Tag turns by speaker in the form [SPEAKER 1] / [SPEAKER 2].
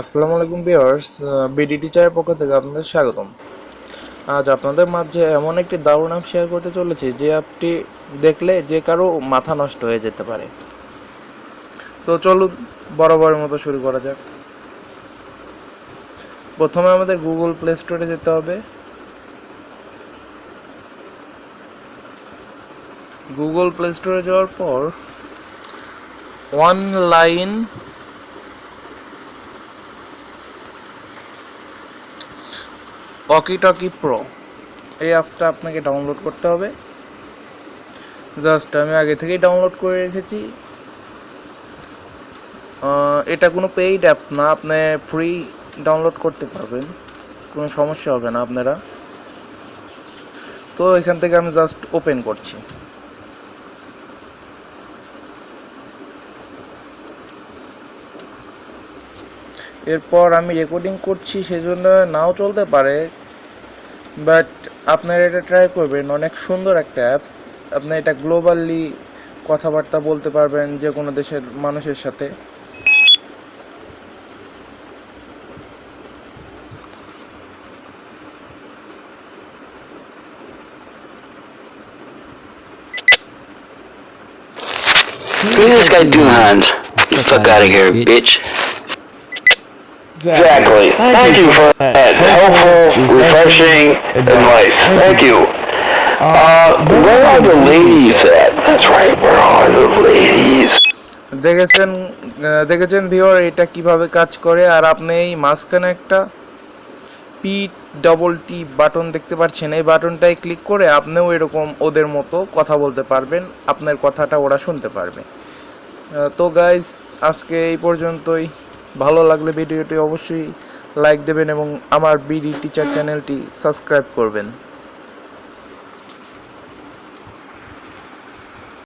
[SPEAKER 1] আসসালামু আলাইকুম viewers, BD টিচারের পক্ষ থেকে আপনাদের স্বাগতম। আজ আপনাদের মাঝে এমন একটি দারুণ অ্যাপ শেয়ার করতে চলেছি যে অ্যাপটি দেখলে যে কারো মাথা নষ্ট হয়ে যেতে পারে। তো চলুন বরাবরের মতো শুরু করা যাক। প্রথমে আমাদের গুগল প্লে স্টোরে যেতে হবে। গুগল প্লে স্টোরে যাওয়ার পর অনলাইন ওয়াকি টকি প্রো এই অ্যাপসটা আপনাকে ডাউনলোড করতে হবে। জাস্ট আমি আগে থেকেই ডাউনলোড করে রেখেছি। এটা কোনো পেইড অ্যাপস না, আপনি ফ্রি ডাউনলোড করতে পারবেন, কোনো সমস্যা হবে না আপনারা। তো এখান থেকে আমি জাস্ট ওপেন করছি। এরপর আমি রেকর্ডিং করছি, সেজন্য নাও চলতে পারে, বাট আপনারা এটা ট্রাই করবেন। অনেক সুন্দর একটা অ্যাপস। আপনি এটা গ্লোবালি কথাবার্তা বলতে পারবেন যে কোনো দেশের মানুষের সাথে।
[SPEAKER 2] Who's this guy Duhans? Fuck out of here, bitch. Exactly. Thank you for that helpful, refreshing advice. Thank you. Where are the ladies at? That's right, where are the ladies?
[SPEAKER 1] দেখেছেন viewer এটা কিভাবে কাজ করে। আর আপনি এই মাঝখানে একটা PTT button দেখতে পাচ্ছেন, এই বাটনটায় ক্লিক করে আপনিও এরকম ওদের মতো কথা বলতে পারবেন, আপনার কথাটা ওরা শুনতে পারবে। তো গাইস, আজকে এই পর্যন্তই। ভালো লাগলে ভিডিওটি অবশ্যই লাইক দেবেন এবং আমার বিডি টিচার চ্যানেলটি সাবস্ক্রাইব করবেন।